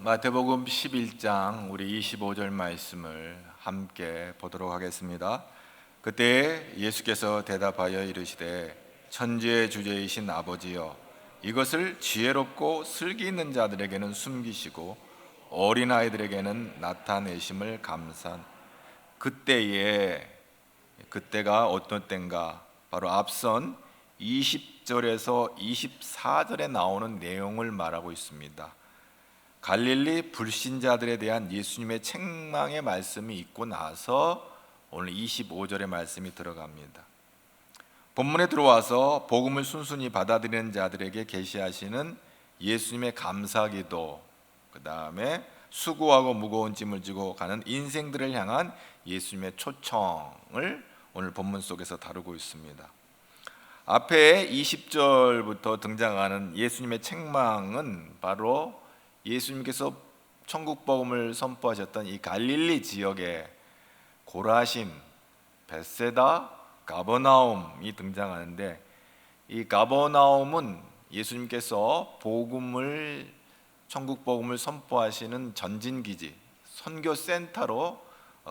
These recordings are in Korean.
마태복음 11장 우리 25절 말씀을 함께 보도록 하겠습니다. 그때 예수께서 대답하여 이르시되 천지의 주제이신 아버지여, 이것을 지혜롭고 슬기 있는 자들에게는 숨기시고 어린아이들에게는 나타내심을 감사한. 그때가 어떤 때인가? 바로 앞선 20절에서 24절에 나오는 내용을 말하고 있습니다. 갈릴리 불신자들에 대한 예수님의 책망의 말씀이 있고 나서 오늘 25절의 말씀이 들어갑니다. 본문에 들어와서 복음을 순순히 받아들이는 자들에게 계시하시는 예수님의 감사기도, 그 다음에 수고하고 무거운 짐을 지고 가는 인생들을 향한 예수님의 초청을 오늘 본문 속에서 다루고 있습니다. 앞에 20절부터 등장하는 예수님의 책망은 바로 예수님께서 천국 복음을 선포하셨던 이 갈릴리 지역에 고라신, 벳세다, 가버나움이 등장하는데, 이 가버나움은 예수님께서 천국 복음을 선포하시는 전진기지, 선교 센터로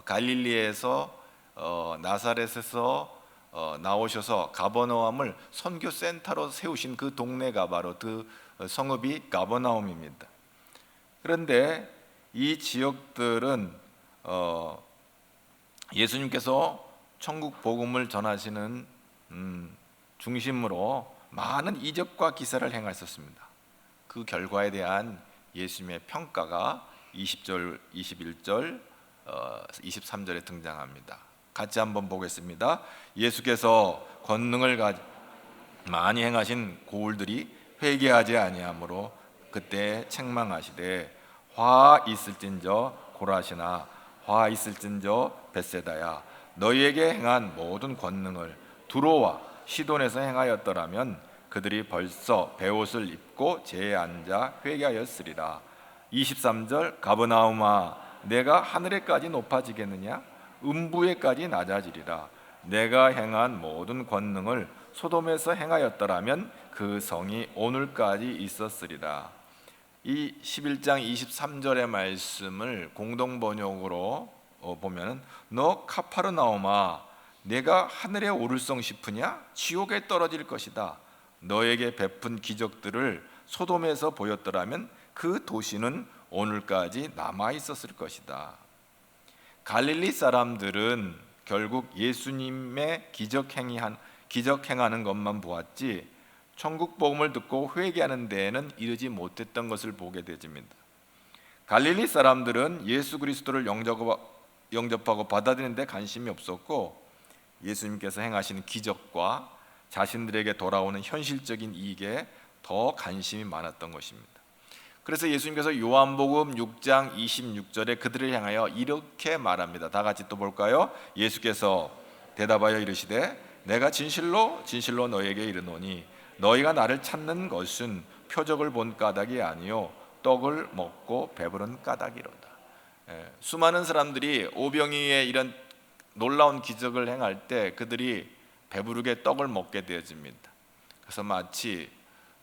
갈릴리에서 나사렛에서 나오셔서 가버나움을 선교 센터로 세우신 그 동네가 바로 그 성읍이 가버나움입니다. 그런데 이 지역들은 예수님께서 천국 복음을 전하시는 중심으로 많은 이적과 기사를 행하셨습니다. 그 결과에 대한 예수님의 평가가 20절, 21절, 23절에 등장합니다. 같이 한번 보겠습니다. 예수께서 권능을 많이 행하신 고울들이 회개하지 아니하므로 그때 책망하시되 화 있을진저 고라시나, 화 있을진저 벳세다야, 너희에게 행한 모든 권능을 두로와 시돈에서 행하였더라면 그들이 벌써 베옷을 입고 제에 앉아 회개하였으리라. 23절 가버나움아, 내가 하늘에까지 높아지겠느냐? 음부에까지 낮아지리라. 내가 행한 모든 권능을 소돔에서 행하였더라면 그 성이 오늘까지 있었으리라. 이 11장 23절의 말씀을 공동 번역으로 보면, 너 카파르나움아, 내가 하늘에 오를성 싶으냐? 지옥에 떨어질 것이다. 너에게 베푼 기적들을 소돔에서 보였더라면 그 도시는 오늘까지 남아 있었을 것이다. 갈릴리 사람들은 결국 예수님의 기적 행하는 것만 보았지 천국 복음을 듣고 회개하는 데에는 이르지 못했던 것을 보게 되집니다. 갈릴리 사람들은 예수 그리스도를 영접하고 받아들이는 데 관심이 없었고, 예수님께서 행하시는 기적과 자신들에게 돌아오는 현실적인 이익에 더 관심이 많았던 것입니다. 그래서 예수님께서 요한복음 6장 26절에 그들을 향하여 이렇게 말합니다. 다 같이 또 볼까요? 예수께서 대답하여 이르시되 내가 진실로 진실로 너에게 이르노니 너희가 나를 찾는 것은 표적을 본 까닭이 아니요 떡을 먹고 배부른 까닭이로다. 수많은 사람들이 오병이의 이런 놀라운 기적을 행할 때 그들이 배부르게 떡을 먹게 되어집니다. 그래서 마치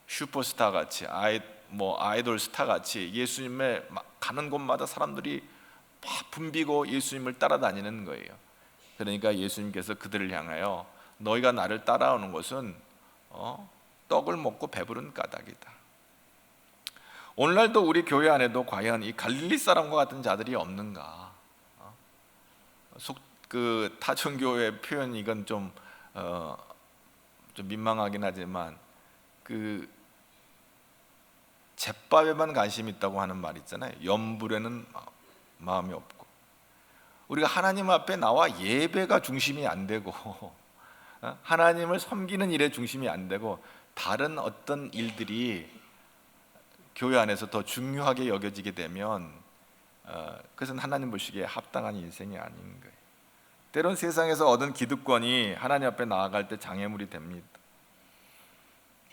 슈퍼스타 같이 아이돌 스타 같이 예수님의 가는 곳마다 사람들이 막 붐비고 예수님을 따라다니는 거예요. 그러니까 예수님께서 그들을 향하여 너희가 나를 따라오는 것은 떡을 먹고 배부른 까닭이다. 오늘날도 우리 교회 안에도 과연 이 갈릴리 사람과 같은 자들이 없는가? 그 타종교의 표현, 이건 좀 민망하긴 하지만 그 잿밥에만 관심이 있다고 하는 말 있잖아요. 염불에는 마음이 없고. 우리가 하나님 앞에 나와 예배가 중심이 안 되고 하나님을 섬기는 일에 중심이 안 되고 다른 어떤 일들이 교회 안에서 더 중요하게 여겨지게 되면 그것은 하나님 보시기에 합당한 인생이 아닌 거예요. 때론 세상에서 얻은 기득권이 하나님 앞에 나아갈 때 장애물이 됩니다.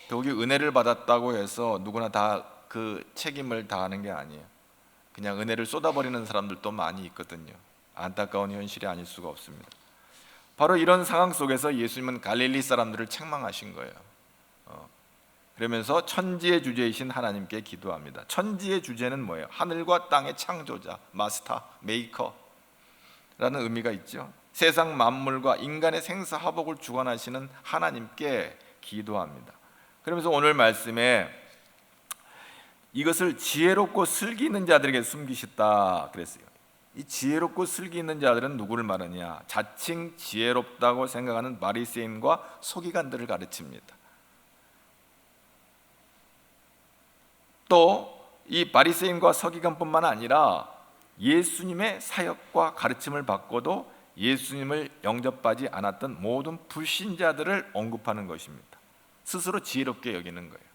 더욱이 은혜를 받았다고 해서 누구나 다 그 책임을 다하는 게 아니에요. 그냥 은혜를 쏟아버리는 사람들도 많이 있거든요. 안타까운 현실이 아닐 수가 없습니다. 바로 이런 상황 속에서 예수님은 갈릴리 사람들을 책망하신 거예요. 그러면서 천지의 주제이신 하나님께 기도합니다. 천지의 주제는 뭐예요? 하늘과 땅의 창조자, 마스터, 메이커라는 의미가 있죠. 세상 만물과 인간의 생사화복을 주관하시는 하나님께 기도합니다. 그러면서 오늘 말씀에 이것을 지혜롭고 슬기 있는 자들에게 숨기셨다 그랬어요. 이 지혜롭고 슬기 있는 자들은 누구를 말하냐? 자칭 지혜롭다고 생각하는 바리새인과 서기관들을 가르칩니다. 또 이 바리새인과 서기관뿐만 아니라 예수님의 사역과 가르침을 받고도 예수님을 영접하지 않았던 모든 불신자들을 언급하는 것입니다. 스스로 지혜롭게 여기는 거예요.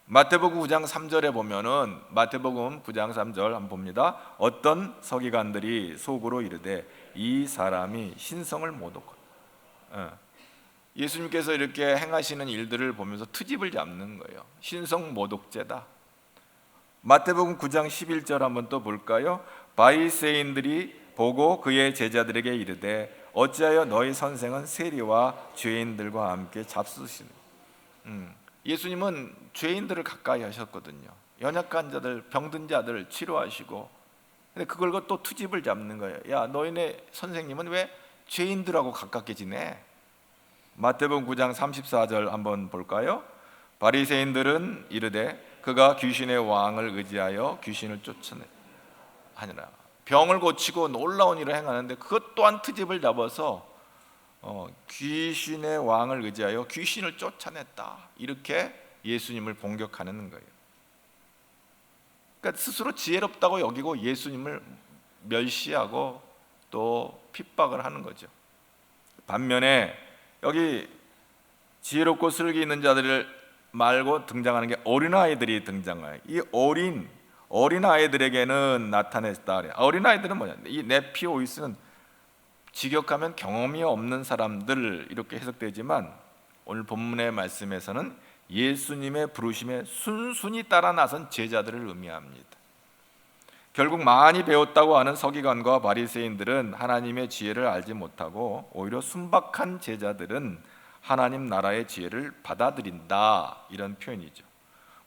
마태복음 9장 3절에 보면은 마태복음 9장 3절 한번 봅니다. 어떤 서기관들이 속으로 이르되 이 사람이 신성을 모독하다. 예수님께서 이렇게 행하시는 일들을 보면서 트집을 잡는 거예요. 신성 모독죄다. 마태복음 9장 11절 한번 또 볼까요? 바리새인들이 보고 그의 제자들에게 이르되 어찌하여 너희 선생은 세리와 죄인들과 함께 잡수시는. 예수님은 죄인들을 가까이 하셨거든요. 연약한 자들, 병든 자들 치료하시고. 근데 그걸 또 투집을 잡는 거예요. 야, 너희네 선생님은 왜 죄인들하고 가깝게 지내? 마태복음 9장 34절 한번 볼까요? 바리새인들은 이르되 그가 귀신의 왕을 의지하여 귀신을 쫓아내니라. 병을 고치고 놀라운 일을 행하는데 그것 또한 트집을 잡아서 귀신의 왕을 의지하여 귀신을 쫓아냈다. 이렇게 예수님을 공격하는 거예요. 그러니까 스스로 지혜롭다고 여기고 예수님을 멸시하고 또 핍박을 하는 거죠. 반면에 여기 지혜롭고 슬기 있는 자들을 말고 등장하는 게 어린아이들이 등장해요. 이 어린아이들에게는 나타냈다. 어린아이들은 뭐냐? 이 네피오이스는 직역하면 경험이 없는 사람들 이렇게 해석되지만 오늘 본문의 말씀에서는 예수님의 부르심에 순순히 따라 나선 제자들을 의미합니다. 결국 많이 배웠다고 하는 서기관과 바리새인들은 하나님의 지혜를 알지 못하고 오히려 순박한 제자들은 하나님 나라의 지혜를 받아들인다, 이런 표현이죠.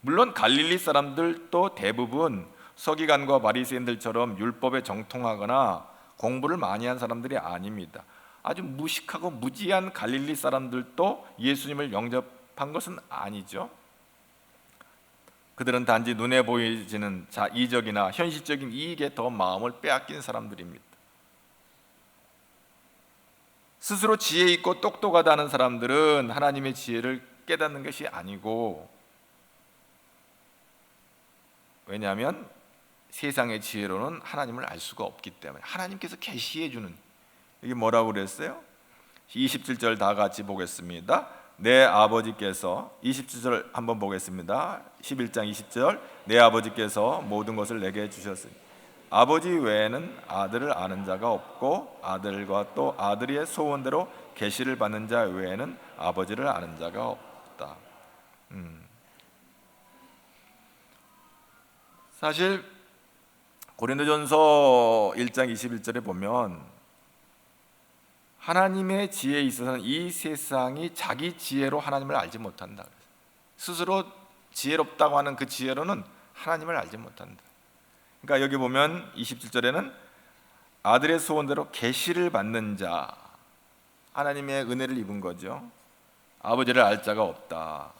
물론 갈릴리 사람들도 대부분 서기관과 바리새인들처럼 율법에 정통하거나 공부를 많이 한 사람들이 아닙니다. 아주 무식하고 무지한 갈릴리 사람들도 예수님을 영접한 것은 아니죠. 그들은 단지 눈에 보이지는 이적이나 현실적인 이익에 더 마음을 빼앗긴 사람들입니다. 스스로 지혜 있고 똑똑하다는 사람들은 하나님의 지혜를 깨닫는 것이 아니고, 왜냐하면 세상의 지혜로는 하나님을 알 수가 없기 때문에 하나님께서 계시해 주는, 이게 뭐라고 그랬어요? 27절 다 같이 보겠습니다. 내 아버지께서, 27절 한번 보겠습니다. 11장 20절, 내 아버지께서 모든 것을 내게 주셨으니 아버지 외에는 아들을 아는 자가 없고 아들과 또 아들의 소원대로 계시를 받는 자 외에는 아버지를 아는 자가 없다. 사실 고린도전서 1장 21절에 보면 하나님의 지혜에 있어서는 이 세상이 자기 지혜로 하나님을 알지 못한다. 스스로 지혜롭다고 하는 그 지혜로는 하나님을 알지 못한다. 그러니까 여기 보면 27절에는 아들의 소원대로 계시를 받는 자, 하나님의 은혜를 입은 거죠. 아버지를 알 자가 없다.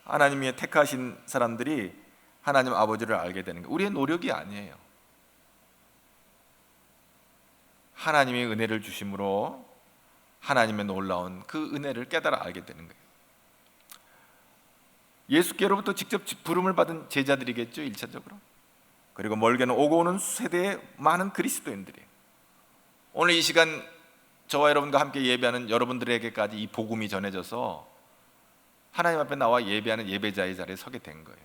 하나님이 택하신 사람들이 하나님 아버지를 알게 되는 거, 우리의 노력이 아니에요. 하나님의 은혜를 주심으로 하나님의 놀라운 그 은혜를 깨달아 알게 되는 거예요. 예수께로부터 직접 부름을 받은 제자들이겠죠, 1차적으로. 그리고 멀게는 오고 오는 세대의 많은 그리스도인들이에요. 오늘 이 시간 저와 여러분과 함께 예배하는 여러분들에게까지 이 복음이 전해져서 하나님 앞에 나와 예배하는 예배자의 자리에 서게 된 거예요.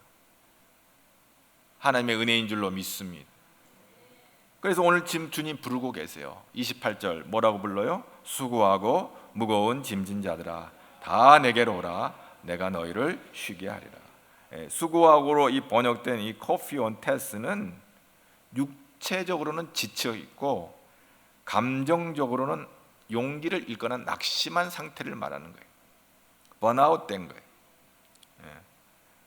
하나님의 은혜인 줄로 믿습니다. 그래서 오늘 지금 주님 부르고 계세요. 28절 뭐라고 불러요? 수고하고 무거운 짐진 자들아 다 내게로 오라 내가 너희를 쉬게 하리라. 수고하고로 이 번역된 이 코피온 테스는 육체적으로는 지쳐 있고 감정적으로는 용기를 잃거나 낙심한 상태를 말하는 거예요. 번아웃 된 거예요.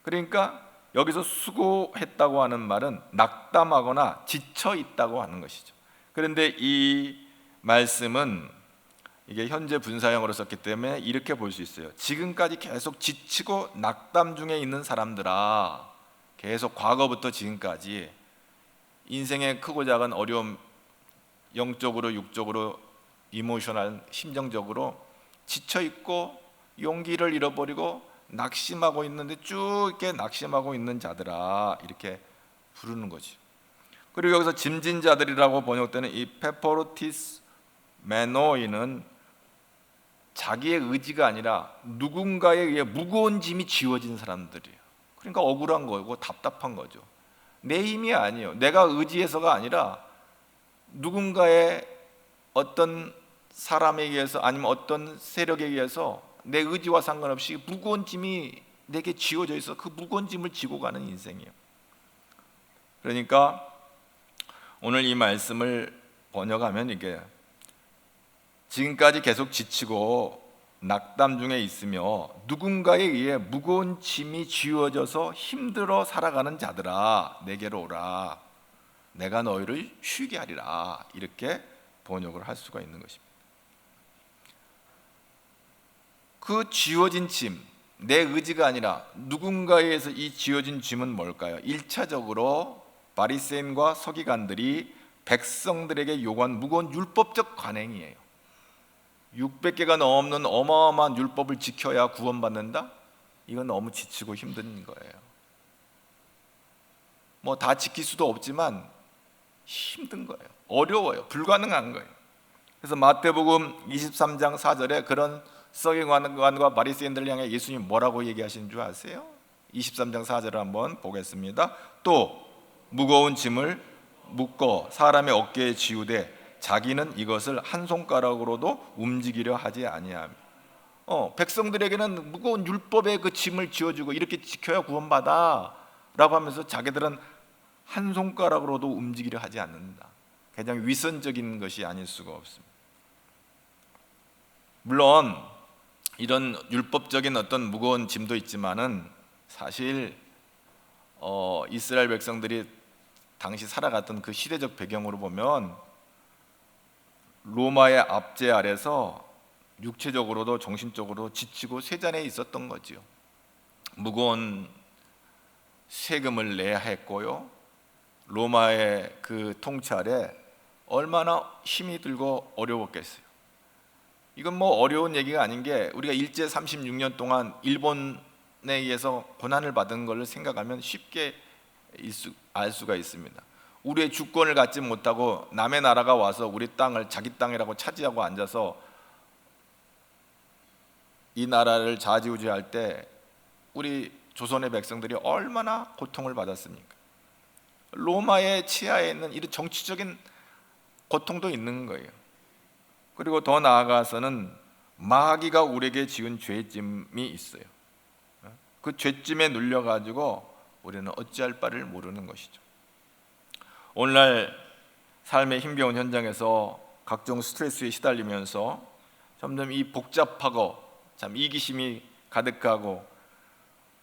그러니까 여기서 수고했다고 하는 말은 낙담하거나 지쳐 있다고 하는 것이죠. 그런데 이 말씀은 이게 현재 분사형으로 썼기 때문에 이렇게 볼 수 있어요. 지금까지 계속 지치고 낙담 중에 있는 사람들아, 계속 과거부터 지금까지 인생의 크고 작은 어려움, 영적으로 육적으로 이모셔널 심정적으로 지쳐 있고 용기를 잃어버리고 낙심하고 있는데 쭉 이렇게 낙심하고 있는 자들아, 이렇게 부르는 거지. 그리고 여기서 짐진 자들이라고 번역되는 이 페퍼로티스 메노이는 자기의 의지가 아니라 누군가에 의해 무거운 짐이 지워진 사람들이에요. 그러니까 억울한 거고 답답한 거죠. 내 힘이 아니에요. 내가 의지해서가 아니라 누군가의 어떤 사람에 의해서 아니면 어떤 세력에 의해서 내 의지와 상관없이 무거운 짐이 내게 지워져 있어 그 무거운 짐을 지고 가는 인생이에요. 그러니까 오늘 이 말씀을 번역하면 이게 지금까지 계속 지치고 낙담 중에 있으며 누군가에 의해 무거운 짐이 지워져서 힘들어 살아가는 자들아, 내게로 오라. 내가 너희를 쉬게 하리라. 이렇게 번역을 할 수가 있는 것입니다. 그 지워진 짐, 내 의지가 아니라 누군가에 의해서 이 지워진 짐은 뭘까요? 1차적으로 바리새인과 서기관들이 백성들에게 요구한 무거운 율법적 관행이에요. 600개가 넘는 어마어마한 율법을 지켜야 구원받는다? 이건 너무 지치고 힘든 거예요. 뭐 다 지킬 수도 없지만 힘든 거예요. 어려워요. 불가능한 거예요. 그래서 마태복음 23장 4절에 그런 서기관과 바리새인들을 향해 예수님이 뭐라고 얘기하시는 줄 아세요? 23장 4절을 한번 보겠습니다. 또 무거운 짐을 묶어 사람의 어깨에 지우되 자기는 이것을 한 손가락으로도 움직이려 하지 아니하며. 백성들에게는 무거운 율법의 그 짐을 지어주고 이렇게 지켜야 구원받아 라고 하면서 자기들은 한 손가락으로도 움직이려 하지 않는다. 가장 위선적인 것이 아닐 수가 없습니다. 물론 이런 율법적인 어떤 무거운 짐도 있지만은 사실 이스라엘 백성들이 당시 살아갔던 그 시대적 배경으로 보면 로마의 압제 아래서 육체적으로도 정신적으로 지치고 쇠잔에 있었던 거지요. 무거운 세금을 내야 했고요. 로마의 그 통찰에 얼마나 힘이 들고 어려웠겠어요. 이건 뭐 어려운 얘기가 아닌 게 우리가 일제 36년 동안 일본에 의해서 고난을 받은 걸 생각하면 쉽게 알 수가 있습니다. 우리의 주권을 갖지 못하고 남의 나라가 와서 우리 땅을 자기 땅이라고 차지하고 앉아서 이 나라를 좌지우지할 때 우리 조선의 백성들이 얼마나 고통을 받았습니까? 로마의 치하에 있는 이런 정치적인 고통도 있는 거예요. 그리고 더 나아가서는 마귀가 우리에게 지은 죄짐이 있어요. 그 죄짐에 눌려가지고 우리는 어찌할 바를 모르는 것이죠. 오늘날 삶의 힘겨운 현장에서 각종 스트레스에 시달리면서 점점 이 복잡하고 참 이기심이 가득하고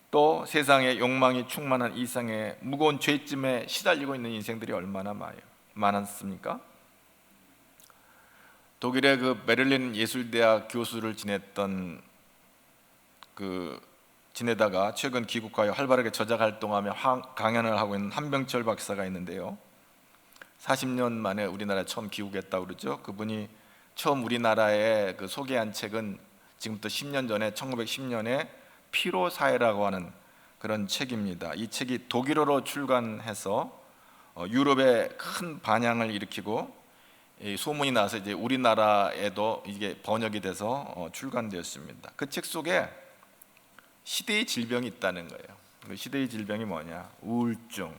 또 세상에 욕망이 충만한 이 세상에 무거운 죄짐에 시달리고 있는 인생들이 얼마나 많았습니까? 독일의 그 베를린 예술대학 교수를 지내다가 최근 귀국하여 활발하게 저작 활동하며 강연을 하고 있는 한병철 박사가 있는데요. 40년 만에 우리나라에 처음 귀국했다고 그러죠. 그분이 처음 우리나라에 그 소개한 책은 지금부터 10년 전에 1910년에 피로사회라고 하는 그런 책입니다. 이 책이 독일어로 출간해서 유럽에 큰 반향을 일으키고 소문이 나서 이제 우리나라에도 이게 번역이 돼서 출간되었습니다. 그 책 속에 시대의 질병이 있다는 거예요. 그 시대의 질병이 뭐냐? 우울증,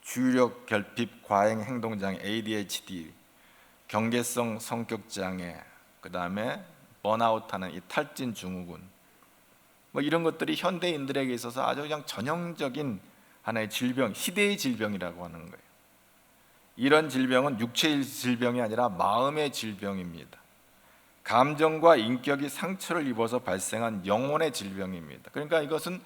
주의력 결핍 과잉 행동 장애 ADHD, 경계성 성격 장애, 그 다음에 번아웃하는 이 탈진 증후군, 뭐 이런 것들이 현대인들에게 있어서 아주 그냥 전형적인 하나의 질병, 시대의 질병이라고 하는 거예요. 이런 질병은 육체의 질병이 아니라 마음의 질병입니다. 감정과 인격이 상처를 입어서 발생한 영혼의 질병입니다. 그러니까 이것은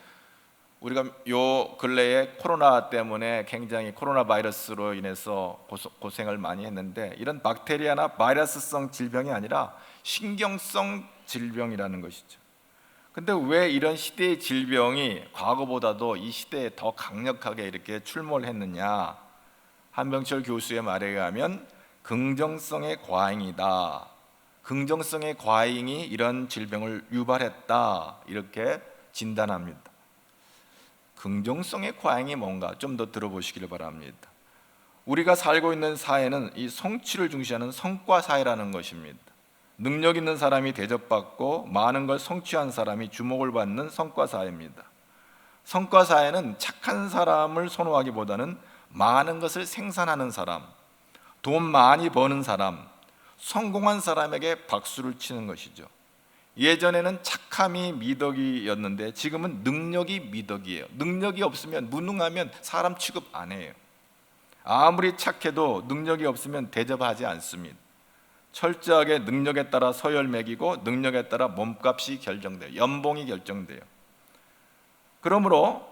우리가 요 근래에 코로나 때문에 굉장히 코로나 바이러스로 인해서 고생을 많이 했는데, 이런 박테리아나 바이러스성 질병이 아니라 신경성 질병이라는 것이죠. 근데 왜 이런 시대의 질병이 과거보다도 이 시대에 더 강력하게 이렇게 출몰 했느냐? 한병철 교수의 말에 의하면 긍정성의 과잉이다. 긍정성의 과잉이 이런 질병을 유발했다, 이렇게 진단합니다. 긍정성의 과잉이 뭔가 좀 더 들어보시길 바랍니다. 우리가 살고 있는 사회는 이 성취를 중시하는 성과 사회라는 것입니다. 능력 있는 사람이 대접받고 많은 걸 성취한 사람이 주목을 받는 성과 사회입니다. 성과 사회는 착한 사람을 선호하기보다는 많은 것을 생산하는 사람, 돈 많이 버는 사람, 성공한 사람에게 박수를 치는 것이죠. 예전에는 착함이 미덕이었는데 지금은 능력이 미덕이에요. 능력이 없으면, 무능하면 사람 취급 안 해요. 아무리 착해도 능력이 없으면 대접하지 않습니다. 철저하게 능력에 따라 서열 매기고 능력에 따라 몸값이 결정돼요. 연봉이 결정돼요. 그러므로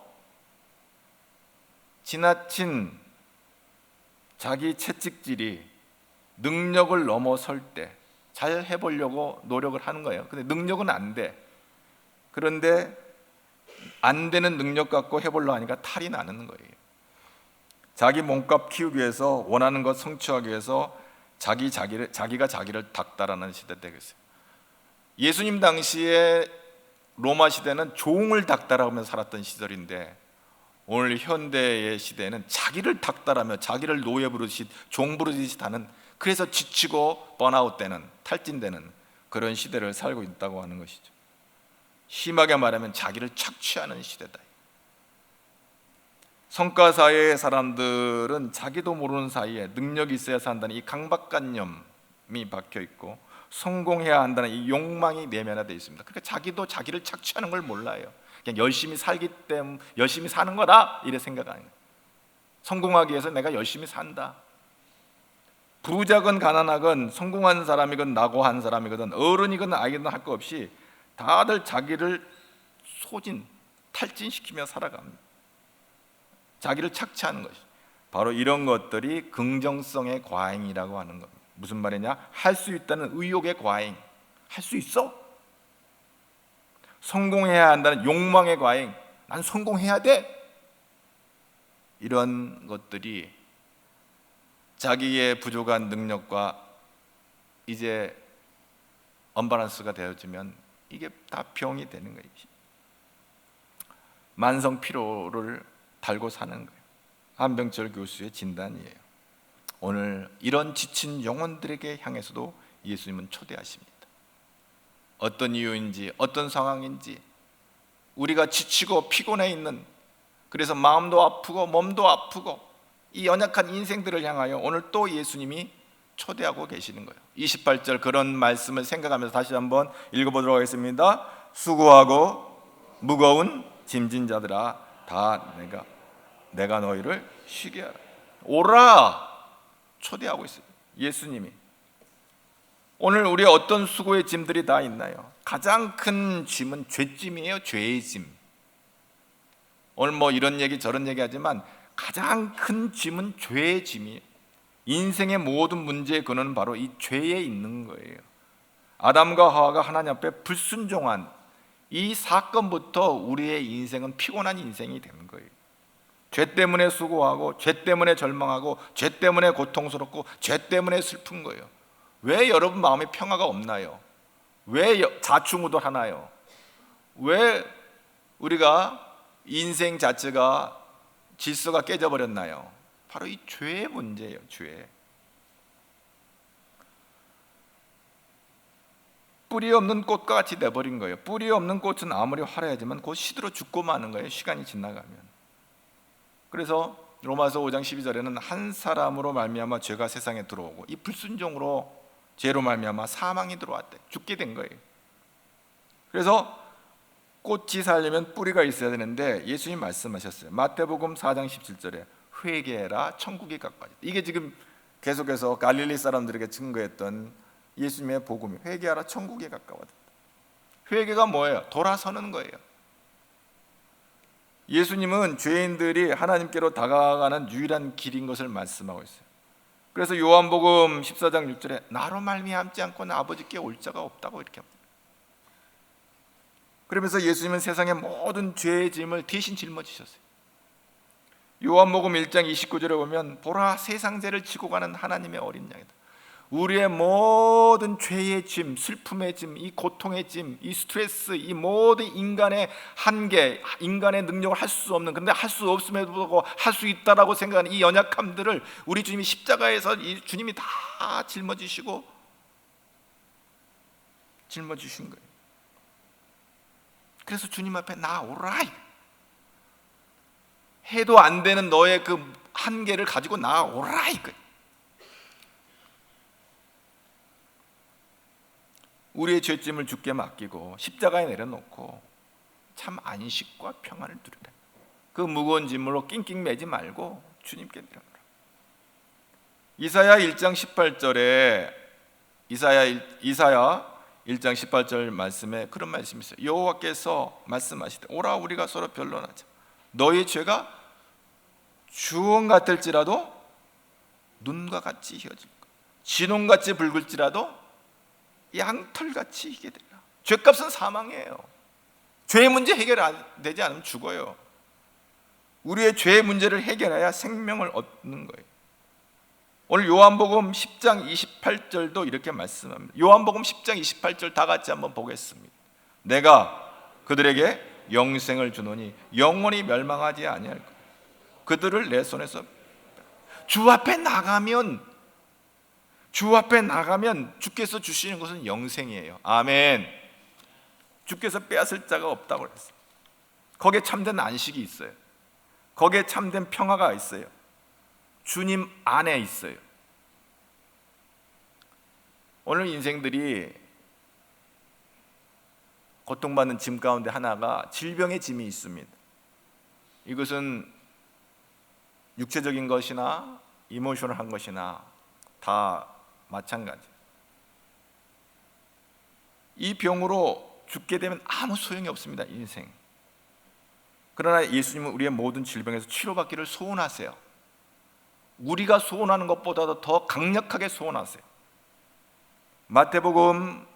지나친 자기 채찍질이 능력을 넘어설 때 잘 해보려고 노력을 하는 거예요. 근데 능력은 안 돼. 그런데 안 되는 능력 갖고 해보려고 하니까 탈이 나는 거예요. 자기 몸값 키우기 위해서, 원하는 것 성취하기 위해서 자기가 자기를 닥달하는 시대 되겠어요. 예수님 당시에 로마 시대는 종을 닥달하며 살았던 시절인데, 오늘 현대의 시대에는 자기를 닥달하며 자기를 노예 부르듯이 종 부르듯이 하는, 그래서 지치고 번아웃되는, 탈진되는 그런 시대를 살고 있다고 하는 것이죠. 심하게 말하면 자기를 착취하는 시대다. 성과 사회의 사람들은 자기도 모르는 사이에 능력이 있어야 산다는 이 강박관념이 박혀 있고, 성공해야 한다는 이 욕망이 내면화되어 있습니다. 그러니까 자기도 자기를 착취하는 걸 몰라요. 그냥 열심히 살기 때문에 열심히 사는 거다, 이래 생각하는 거예요. 성공하기 위해서 내가 열심히 산다. 부자건 가난하건, 성공한 사람이건 낙오한 사람이건, 어른이건 아이건 할 거 없이 다들 자기를 탈진시키며 살아갑니다. 자기를 착취하는 것이 바로 이런 것들이 긍정성의 과잉이라고 하는 겁니다. 무슨 말이냐? 할 수 있다는 의욕의 과잉. 할 수 있어? 성공해야 한다는 욕망의 과잉. 난 성공해야 돼. 이런 것들이 자기의 부족한 능력과 이제 언밸런스가 되어지면 이게 다 병이 되는 거예요. 만성 피로를 달고 사는 거예요. 한병철 교수의 진단이에요. 오늘 이런 지친 영혼들에게 향해서도 예수님은 초대하십니다. 어떤 이유인지, 어떤 상황인지, 우리가 지치고 피곤해 있는, 그래서 마음도 아프고 몸도 아프고 이 연약한 인생들을 향하여 오늘 또 예수님이 초대하고 계시는 거예요. 28절 그런 말씀을 생각하면서 다시 한번 읽어보도록 하겠습니다. 수고하고 무거운 짐진 자들아, 다 내가 너희를 쉬게 하라. 오라! 초대하고 있어요. 예수님이. 오늘 우리 어떤 수고의 짐들이 다 있나요? 가장 큰 짐은 죄짐이에요. 죄의 짐. 오늘 뭐 이런 얘기 저런 얘기 하지만 가장 큰 짐은 죄의 짐이에요. 인생의 모든 문제의 근원은 바로 이 죄에 있는 거예요. 아담과 하와가 하나님 앞에 불순종한 이 사건부터 우리의 인생은 피곤한 인생이 되는 거예요. 죄 때문에 수고하고, 죄 때문에 절망하고, 죄 때문에 고통스럽고, 죄 때문에 슬픈 거예요. 왜 여러분 마음에 평화가 없나요? 왜 자충우돌하나요? 왜 우리가 인생 자체가 질서가 깨져버렸나요? 바로 이 죄의 문제예요. 죄. 뿌리 없는 꽃과 같이 돼버린 거예요. 뿌리 없는 꽃은 아무리 화려하지만 곧 시들어 죽고 마는 거예요. 시간이 지나가면. 그래서 로마서 5장 12절에는 한 사람으로 말미암아 죄가 세상에 들어오고, 이 불순종으로 죄로 말미암아 사망이 들어왔대. 죽게 된 거예요. 그래서 꽃이 살려면 뿌리가 있어야 되는데 예수님 말씀하셨어요. 마태복음 4장 17절에 회개해라, 천국이 가까워졌다. 이게 지금 계속해서 갈릴리 사람들에게 증거했던 예수님의 복음이, 회개하라, 천국이 가까워졌다. 회개가 뭐예요? 돌아서는 거예요. 예수님은 죄인들이 하나님께로 다가가는 유일한 길인 것을 말씀하고 있어요. 그래서 요한복음 14장 6절에 나로 말미암지 않고는 아버지께 올 자가 없다고 이렇게 합니다. 그러면서 예수님은 세상의 모든 죄의 짐을 대신 짊어지셨어요. 요한복음 1장 29절에 보면 보라 세상 죄를 지고 가는 하나님의 어린 양이다. 우리의 모든 죄의 짐, 슬픔의 짐, 이 고통의 짐, 이 스트레스, 이 모든 인간의 한계, 인간의 능력을 할 수 없는, 근데 할 수 없음에도 불구하고 할 수 있다라고 생각하는 이 연약함들을 우리 주님이 십자가에서 이 주님이 다 짊어지신 거예요. 그래서 주님 앞에 나오라, 해도 안 되는 너의 그 한계를 가지고 나오라 이거예요. 우리의 죄짐을 주께 맡기고 십자가에 내려놓고 참 안식과 평안을 누리라. 그 무거운 짐으로 낑낑 매지 말고 주님께 내려놓으라. 이사야 1장 18절에 이사야 1장 18절 말씀에 그런 말씀이 있어요. 여호와께서 말씀하시되 오라 우리가 서로 변론하자. 너희 죄가 주홍 같을지라도 눈과 같이 희어질 것, 진홍같이 붉을지라도 양털같이 희게 되리라. 죄값은 사망이에요. 죄의 문제 해결 안 되지 않으면 죽어요. 우리의 죄의 문제를 해결해야 생명을 얻는 거예요. 오늘 요한복음 10장 28절도 이렇게 말씀합니다. 요한복음 10장 28절 다 같이 한번 보겠습니다. 내가 그들에게 영생을 주노니 영원히 멸망하지 아니할 것, 그들을 내 손에서 주 앞에 나가면 주께서 주시는 것은 영생이에요. 아멘. 주께서 빼앗을 자가 없다고 그랬어요. 거기에 참된 안식이 있어요. 거기에 참된 평화가 있어요. 주님 안에 있어요. 오늘 인생들이 고통받는 짐 가운데 하나가 질병의 짐이 있습니다. 이것은 육체적인 것이나 이모셔널한 것이나 다 마찬가지. 이 병으로 죽게 되면 아무 소용이 없습니다, 인생. 그러나 예수님은 우리의 모든 질병에서 치료받기를 소원하세요. 우리가 소원하는 것보다도 더 강력하게 소원하세요. 마태복음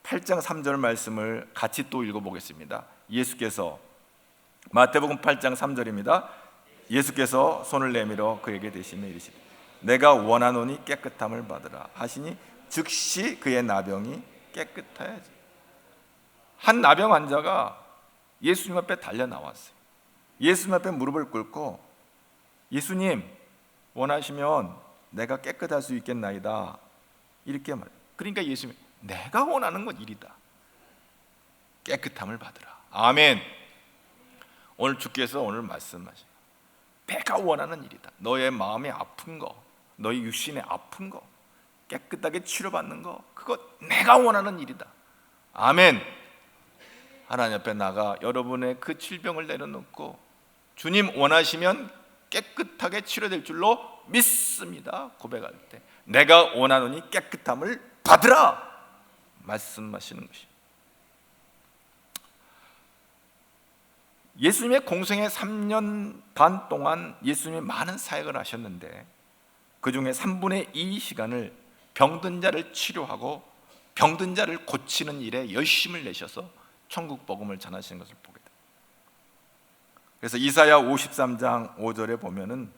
8장 3절 말씀을 같이 또 읽어보겠습니다. 예수께서 마태복음 8장 3절입니다. 예수께서 손을 내밀어 그에게 대시며 이르시되 내가 원하노니 깨끗함을 받으라 하시니 즉시 그의 나병이 깨끗하여지. 한 나병 환자가 예수님 앞에 달려 나왔어요. 예수님 앞에 무릎을 꿇고 예수님 원하시면 내가 깨끗할 수 있겠나이다 이렇게 말해요. 그러니까 예수님이 내가 원하는 건 이리다. 깨끗함을 받으라. 아멘. 오늘 주께서 오늘 말씀하시고 내가 원하는 일이다. 너의 마음이 아픈 거, 너의 육신의 아픈 거, 깨끗하게 치료받는 거, 그거 내가 원하는 일이다. 아멘. 하나님 앞에 나가 여러분의 그 질병을 내려놓고 주님 원하시면 깨끗하게 치료될 줄로 믿습니다. 고백할 때 내가 원하노니 깨끗함을 받으라 말씀하시는 것이. 예수님의 공생의 3년 반 동안 예수님이 많은 사역을 하셨는데 그 중에 3분의 2 시간을 병든 자를 치료하고 병든 자를 고치는 일에 열심을 내셔서 천국 복음을 전하시는 것을 보게 됩니다. 그래서 이사야 53장 5절에 보면은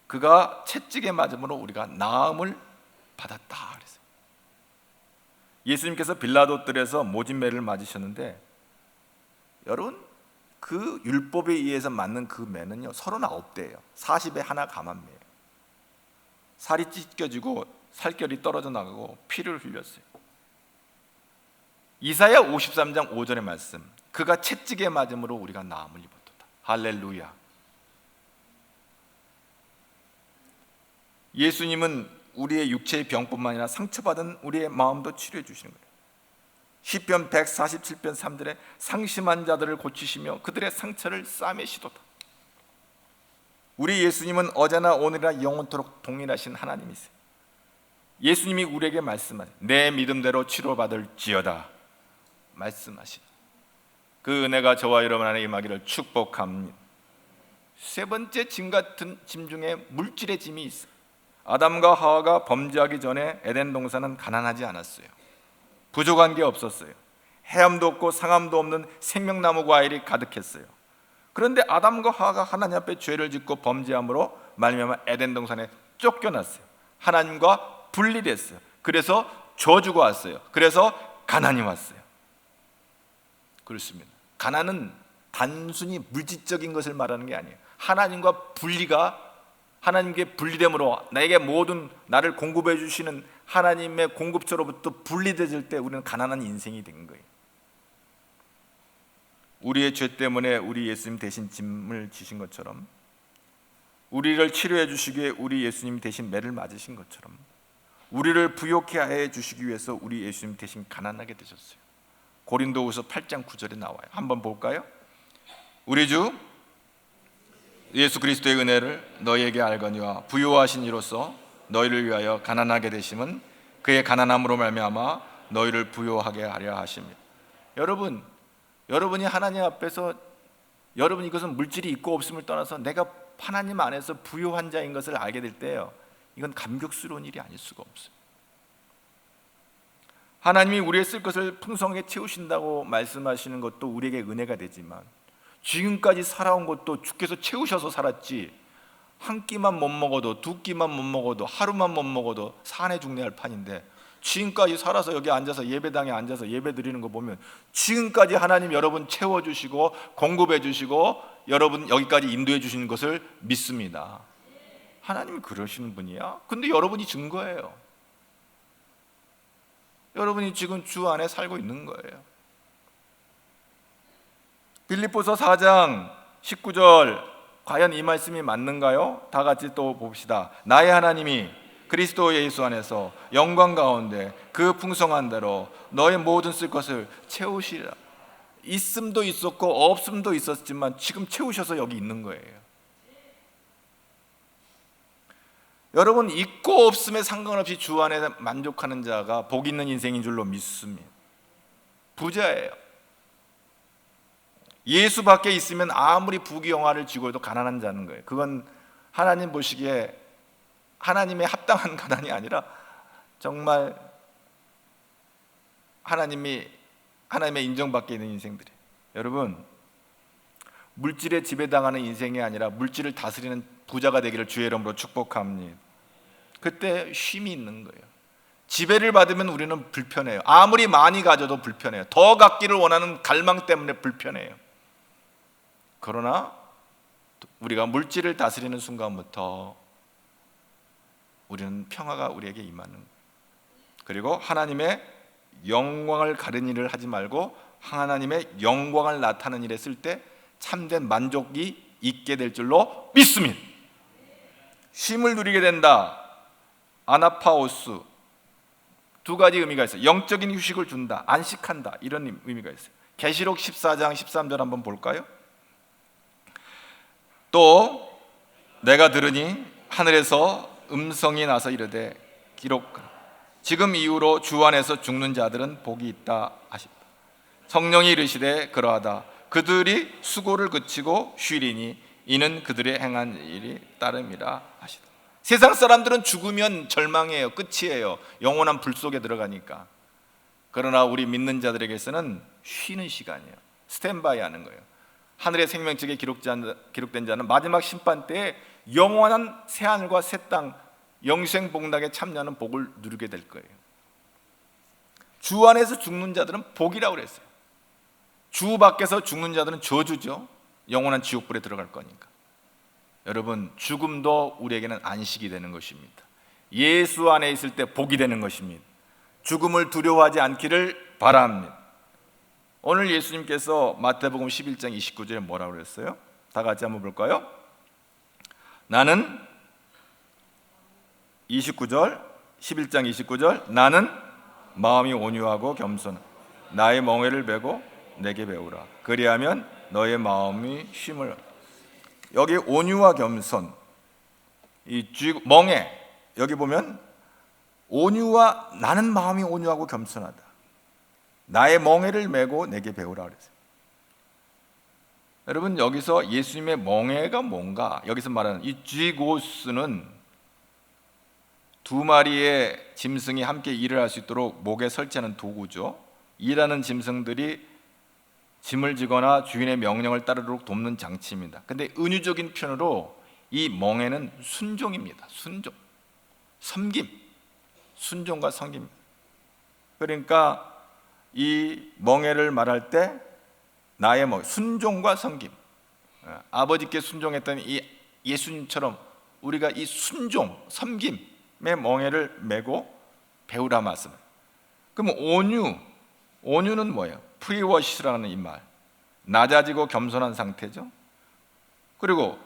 그가 채찍에 맞음으로 우리가 나음을 받았다 그랬어요. 예수님께서 빌라도 뜰에서 모진매를 맞으셨는데 여러분 그 율법에 의해서 맞는 그 매는요 39대예요. 40에 하나 감한 매예요. 살이 찢겨지고 살결이 떨어져 나가고 피를 흘렸어요. 이사야 53장 5절의 말씀, 그가 채찍에 맞음으로 우리가 나음을 입었도다. 할렐루야. 예수님은 우리의 육체의 병뿐만 아니라 상처받은 우리의 마음도 치료해 주시는 거예요. 시편 147편 3절에 상심한 자들을 고치시며 그들의 상처를 싸매시도다. 우리 예수님은 어제나 오늘이나 영원토록 동일하신 하나님이세요. 예수님이 우리에게 말씀하세요. 내 믿음대로 치료받을지어다 말씀하시니 그 은혜가 저와 여러분 안에 임하기를 축복합니다. 세 번째 짐 같은 짐 중에 물질의 짐이 있어요. 아담과 하와가 범죄하기 전에 에덴 동산은 가난하지 않았어요. 부족한 게 없었어요. 해함도 없고 상함도 없는 생명나무 과일이 가득했어요. 그런데 아담과 하와가 하나님 앞에 죄를 짓고 범죄함으로 말미암아 에덴 동산에 쫓겨났어요. 하나님과 분리됐어요. 그래서 저주가 왔어요. 그래서 가난이 왔어요. 그렇습니다. 가난은 단순히 물질적인 것을 말하는 게 아니에요. 하나님께 분리됨으로 나에게 모든 나를 공급해 주시는 하나님의 공급처로부터 분리되질 때 우리는 가난한 인생이 된 거예요. 우리의 죄 때문에 우리 예수님 대신 짐을 지신 것처럼, 우리를 치료해 주시기 위해 우리 예수님 대신 매를 맞으신 것처럼, 우리를 부욕케 해 주시기 위해서 우리 예수님 대신 가난하게 되셨어요. 고린도후서 8장 9절에 나와요. 한번 볼까요? 우리 주 예수 그리스도의 은혜를 너희에게 알거니와 부요하신 이로써 너희를 위하여 가난하게 되심은 그의 가난함으로 말미암아 너희를 부요하게 하려 하십니다. 여러분이 하나님 앞에서 여러분 이것은 물질이 있고 없음을 떠나서 내가 하나님 안에서 부요한 자인 것을 알게 될 때요, 이건 감격스러운 일이 아닐 수가 없어요. 하나님이 우리의 쓸 것을 풍성하게 채우신다고 말씀하시는 것도 우리에게 은혜가 되지만, 지금까지 살아온 것도 주께서 채우셔서 살았지, 한 끼만 못 먹어도, 두 끼만 못 먹어도, 하루만 못 먹어도 산에 중내할 판인데, 지금까지 살아서 여기 앉아서 예배당에 앉아서 예배 드리는 거 보면 지금까지 하나님 여러분 채워주시고 공급해 주시고 여러분 여기까지 인도해 주시는 것을 믿습니다. 하나님이 그러시는 분이야. 근데 여러분이 증거예요. 여러분이 지금 주 안에 살고 있는 거예요. 빌립보서 4장 19절, 과연 이 말씀이 맞는가요? 다 같이 또 봅시다. 나의 하나님이 그리스도 예수 안에서 영광 가운데 그 풍성한 대로 너의 모든 쓸 것을 채우시리라. 있음도 있었고 없음도 있었지만 지금 채우셔서 여기 있는 거예요. 여러분, 있고 없음에 상관없이 주 안에 만족하는 자가 복 있는 인생인 줄로 믿습니다. 부자예요. 예수 밖에 있으면 아무리 부귀영화를 쥐고 해도 가난한 자는 거예요. 그건 하나님 보시기에 하나님의 합당한 가난이 아니라 정말 하나님의 인정받게 있는 인생들이에요. 여러분, 물질에 지배당하는 인생이 아니라 물질을 다스리는 부자가 되기를 주의 이름으로 축복합니다. 그때 쉼이 있는 거예요. 지배를 받으면 우리는 불편해요. 아무리 많이 가져도 불편해요. 더 갖기를 원하는 갈망 때문에 불편해요. 그러나 우리가 물질을 다스리는 순간부터 우리는 평화가 우리에게 임하는 거예요. 그리고 하나님의 영광을 가리는 일을 하지 말고 하나님의 영광을 나타내는 일에 쓸 때 참된 만족이 있게 될 줄로 믿습니다. 쉼을 누리게 된다. 아나파오스, 두 가지 의미가 있어요. 영적인 휴식을 준다, 안식한다, 이런 의미가 있어요. 계시록 14장 13절 한번 볼까요? 또 내가 들으니 하늘에서 음성이 나서 이르되 기록하라. 지금 이후로 주 안에서 죽는 자들은 복이 있다 하시다. 성령이 이르시되 그러하다. 그들이 수고를 그치고 쉬리니 이는 그들의 행한 일이 따름이라 하시다. 세상 사람들은 죽으면 절망이에요. 끝이에요. 영원한 불 속에 들어가니까. 그러나 우리 믿는 자들에게서는 쉬는 시간이에요. 스탠바이 하는 거예요. 하늘의 생명책에 기록된 자는 마지막 심판 때에 영원한 새하늘과 새 땅, 영생복락에 참여하는 복을 누리게 될 거예요. 주 안에서 죽는 자들은 복이라고 그랬어요. 주 밖에서 죽는 자들은 저주죠. 영원한 지옥불에 들어갈 거니까. 여러분, 죽음도 우리에게는 안식이 되는 것입니다. 예수 안에 있을 때 복이 되는 것입니다. 죽음을 두려워하지 않기를 바랍니다. 오늘 예수님께서 마태복음 11장 29절에 뭐라고 그랬어요? 다 같이 한번 볼까요? 나는 29절, 11장 29절, 나는 마음이 온유하고 겸손하고 나의 멍에를 메고 내게 배우라. 그리하면 너의 마음이 쉼을. 여기 온유와 겸손, 이 멍에, 여기 보면 온유와, 나는 마음이 온유하고 겸손하다, 나의 멍에를 메고 내게 배우라 그랬어요. 여러분, 여기서 예수님의 멍에가 뭔가, 여기서 말하는 이 쥐고스는 두 마리의 짐승이 함께 일을 할 수 있도록 목에 설치하는 도구죠. 일하는 짐승들이 짐을 지거나 주인의 명령을 따르도록 돕는 장치입니다. 근데 은유적인 표현으로 이 멍에는 순종입니다. 순종, 섬김, 순종과 섬김. 그러니까 이 멍에를 말할 때 나의 멍에, 순종과 섬김, 아버지께 순종했던 이 예수님처럼 우리가 이 순종, 섬김의 멍에를 메고 배우라 말씀. 그럼 온유는 뭐예요? 프리워시라는 이 말, 낮아지고 겸손한 상태죠. 그리고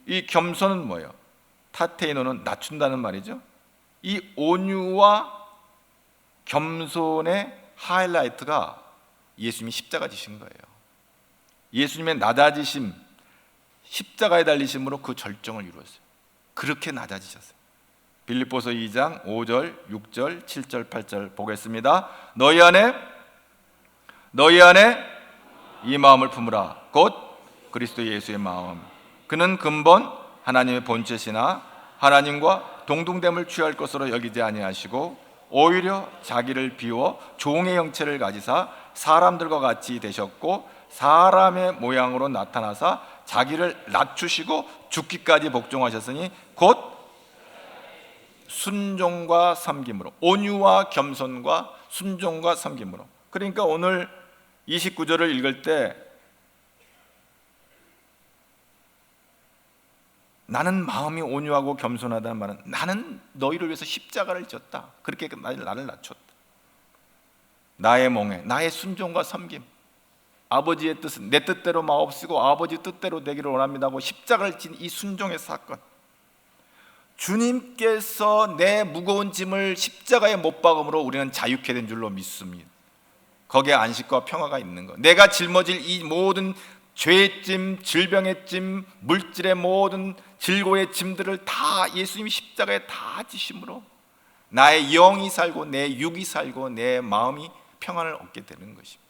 이 겸손은 뭐예요? 타테이노는 낮춘다는 말이죠. 이 온유와 겸손의 하이라이트가 예수님이 십자가 지신 거예요. 예수님의 낮아지심, 십자가에 달리심으로 그 절정을 이루었어요. 그렇게 낮아지셨어요. 빌립보서 2장 5절, 6절, 7절, 8절 보겠습니다. 너희 안에 이 마음을 품으라. 곧 그리스도 예수의 마음. 그는 근본 하나님의 본체시나 하나님과 동등됨을 취할 것으로 여기지 아니하시고 오히려 자기를 비워 종의 형체를 가지사 사람들과 같이 되셨고 사람의 모양으로 나타나사 자기를 낮추시고 죽기까지 복종하셨으니 곧 순종과 섬김으로, 온유와 겸손과 순종과 섬김으로. 그러니까 오늘 29절을 읽을 때 나는 마음이 온유하고 겸손하다는 말은 나는 너희를 위해서 십자가를 졌다. 그렇게 나를 낮췄다. 나의 멍에, 나의 순종과 섬김, 아버지의 뜻은 내 뜻대로 마옵시고 아버지 뜻대로 되기를 원합니다 하고 십자가를 진 이 순종의 사건, 주님께서 내 무거운 짐을 십자가에 못 박음으로 우리는 자유케 된 줄로 믿습니다. 거기에 안식과 평화가 있는 것. 내가 짊어질 이 모든 죄의 짐, 질병의 짐, 물질의 모든 질고의 짐들을 다 예수님이 십자가에 다 지심으로 나의 영이 살고 내 육이 살고 내 마음이 평안을 얻게 되는 것입니다.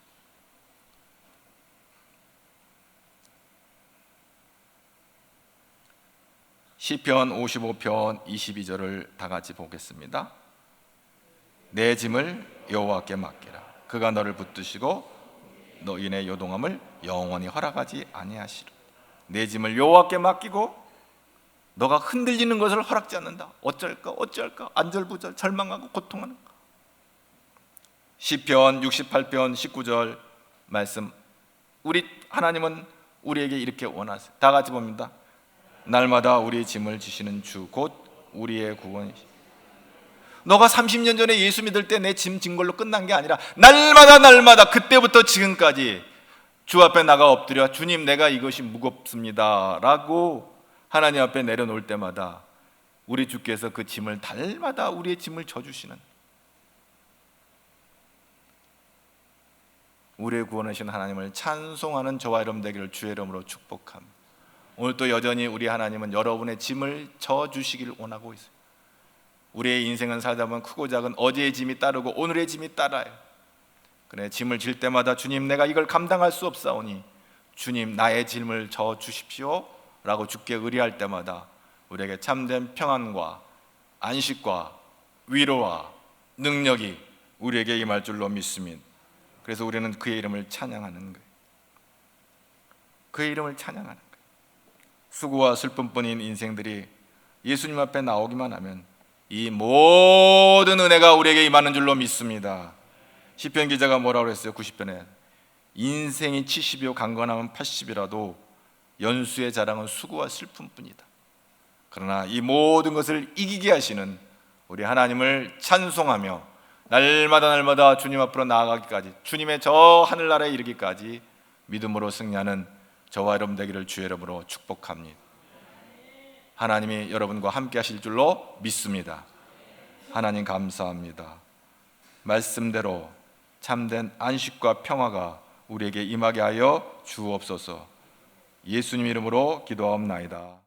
시편 55편 22절을 다 같이 보겠습니다. 내 짐을 여호와께 맡기라. 그가 너를 붙드시고 너희의 요동함을 영원히 허락하지 아니하시리라. 내 짐을 여호와께 맡기고 너가 흔들리는 것을 허락지 않는다. 어쩔까 안절부절 절망하고 고통하는 거. 시편 68편 19절 말씀, 우리 하나님은 우리에게 이렇게 원하세요. 다 같이 봅니다. 날마다 우리의 짐을 지시는 주 곧 우리의 구원이시. 너가 30년 전에 예수 믿을 때 내 짐 진 걸로 끝난 게 아니라 날마다 그때부터 지금까지 주 앞에 나가 엎드려 주님 내가 이것이 무겁습니다 라고 하나님 앞에 내려놓을 때마다 우리 주께서 그 짐을 날마다 우리의 짐을 져주시는, 우리의 구원하신 하나님을 찬송하는 저와 여러분 되기를 주의 이름으로 축복합니다. 오늘도 여전히 우리 하나님은 여러분의 짐을 져주시기를 원하고 있어요. 우리의 인생은 살다 보면 크고 작은 어제의 짐이 따르고 오늘의 짐이 따라요. 그래, 짐을 질 때마다 주님 내가 이걸 감당할 수 없사오니 주님 나의 짐을 져주십시오 라고 주께 의뢰할 때마다 우리에게 참된 평안과 안식과 위로와 능력이 우리에게 임할 줄로 믿습니다. 그래서 우리는 그의 이름을 찬양하는 거예요. 그의 이름을 찬양하는 거예요. 수고와 슬픔뿐인 인생들이 예수님 앞에 나오기만 하면 이 모든 은혜가 우리에게 임하는 줄로 믿습니다. 시편 기자가 뭐라고 했어요? 90편에 인생이 70이요 강건하면 80이라도 연수의 자랑은 수고와 슬픔뿐이다. 그러나 이 모든 것을 이기게 하시는 우리 하나님을 찬송하며 날마다 주님 앞으로 나아가기까지, 주님의 저 하늘나라에 이르기까지 믿음으로 승리하는 저와 여러분 되기를 주의 이름으로 축복합니다. 하나님이 여러분과 함께 하실 줄로 믿습니다. 하나님 감사합니다. 말씀대로 참된 안식과 평화가 우리에게 임하게 하여 주옵소서. 예수님 이름으로 기도하옵나이다.